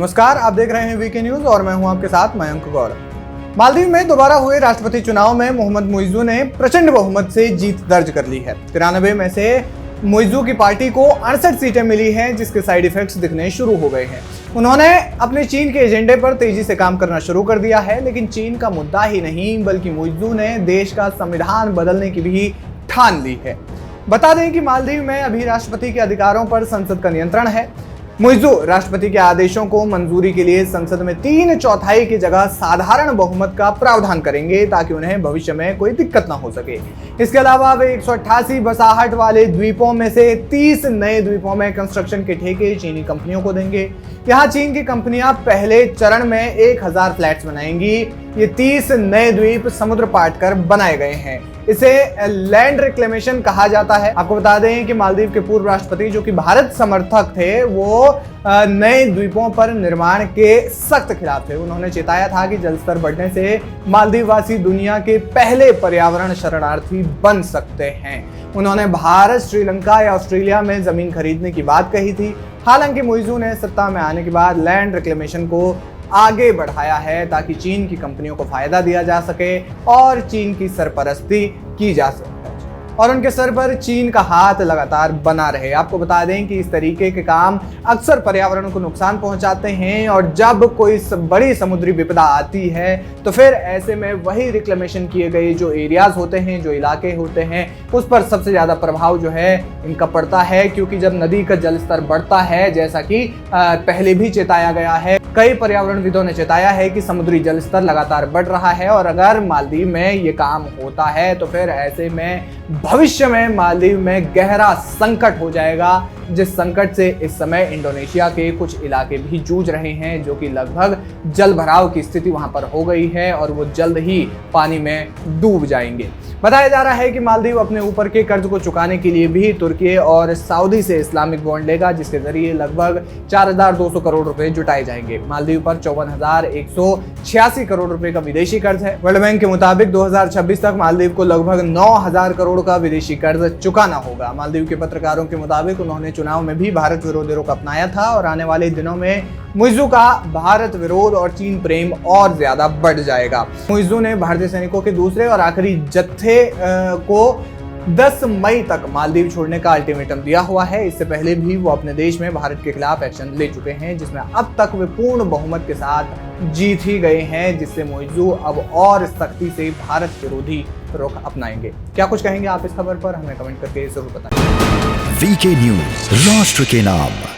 नमस्कार, आप देख रहे हैं वीके न्यूज और मैं हूं आपके साथ मयंक गौड़। मालदीव में दोबारा हुए राष्ट्रपति चुनाव में मोहम्मद मुइज़्ज़ू ने प्रचंड बहुमत से जीत दर्ज कर ली है। 93 में से मुइज़्ज़ू की पार्टी को 68 सीटें मिली हैं, जिसके साइड इफेक्ट्स दिखने शुरू हो गए हैं। उन्होंने अपने चीन के एजेंडे पर तेजी से काम करना शुरू कर दिया है, लेकिन चीन का मुद्दा ही नहीं बल्कि मुइज़्ज़ू ने देश का संविधान बदलने की भी ठान ली है। बता दें कि मालदीव में अभी राष्ट्रपति के अधिकारों पर संसद का नियंत्रण है। मुइज़्ज़ू राष्ट्रपति के आदेशों को मंजूरी के लिए संसद में 3/4 की जगह साधारण बहुमत का प्रावधान करेंगे, ताकि उन्हें भविष्य में कोई दिक्कत ना हो सके। इसके अलावा वे 188 बसाहट वाले द्वीपों में से 30 नए द्वीपों में कंस्ट्रक्शन के ठेके चीनी कंपनियों को देंगे। यहाँ चीन की कंपनियां पहले चरण में 1000 फ्लैट्स बनाएंगी। ये 30 नए द्वीप समुद्र पाट कर बनाए गए हैं। इसे लैंड रिक्लेमेशन कहा जाता है। आपको बता दें कि मालदीव के पूर्व राष्ट्रपति, जो कि भारत समर्थक थे, वो नए द्वीपों पर निर्माण के सख्त खिलाफ थे। उन्होंने चेताया था कि जल स्तर बढ़ने से मालदीव वासी दुनिया के पहले पर्यावरण शरणार्थी बन सकते हैं। उन्होंने भारत, श्रीलंका या ऑस्ट्रेलिया में जमीन खरीदने की बात कही थी। हालांकि मुइज़्ज़ू ने सत्ता में आने के बाद लैंड रिक्लेमेशन को आगे बढ़ाया है, ताकि चीन की कंपनियों को फायदा दिया जा सके और चीन की सरपरस्ती की जा सके और उनके सर पर चीन का हाथ लगातार बना रहे। आपको बता दें कि इस तरीके के काम अक्सर पर्यावरण को नुकसान पहुंचाते हैं और जब कोई बड़ी समुद्री विपदा आती है तो फिर ऐसे में वही रिक्लेमेशन किए गए जो एरियाज होते हैं, जो इलाके होते हैं, उस पर सबसे ज़्यादा प्रभाव जो है इनका पड़ता है। क्योंकि जब नदी का जल स्तर बढ़ता है, जैसा कि पहले भी चेताया गया है, कई पर्यावरणविदों ने चेताया है कि समुद्री जल स्तर लगातार बढ़ रहा है और अगर मालदीव में ये काम होता है तो फिर ऐसे में भविष्य में मालदीव में गहरा संकट हो जाएगा, जिस संकट से इस समय इंडोनेशिया के कुछ इलाके भी जूझ रहे हैं, जो कि लगभग जल भराव की स्थिति वहां पर हो गई है और वो जल्द ही पानी में डूब जाएंगे। बताया जा रहा है कि मालदीव अपने ऊपर के कर्ज को चुकाने के लिए भी तुर्की और सऊदी से इस्लामिक बॉन्ड लेगा, जिसके जरिए लगभग 4200 करोड़ रुपए जुटाए जाएंगे। मालदीव पर 54,186 करोड़ रुपए का विदेशी कर्ज है। वर्ल्ड बैंक के मुताबिक 2026 तक मालदीव को लगभग 9000 करोड़ का विदेशी कर्ज चुकाना होगा। मालदीव के पत्रकारों के मुताबिक उन्होंने चुनाव में भी भारत विरोधी रुख अपनाया था और आने वाले दिनों में मुइज़्ज़ू का भारत विरोध और चीन प्रेम और ज्यादा बढ़ जाएगा। मुइज़्ज़ू ने भारतीय सैनिकों के दूसरे और आखिरी जत्थे को 10 मई तक मालदीव छोड़ने का अल्टीमेटम दिया हुआ है। इससे पहले भी वो अपने देश में भारत के खिलाफ एक्शन ले चुके हैं, जिसमें अब तक वे पूर्ण बहुमत के साथ जीत ही गए हैं, जिससे मुइज़्ज़ू अब और सख्ती से भारत विरोधी रुख अपनाएंगे। क्या कुछ कहेंगे आप इस खबर पर? हमें कमेंट करके जरूर बताएं। वीके न्यूज, राष्ट्र के नाम।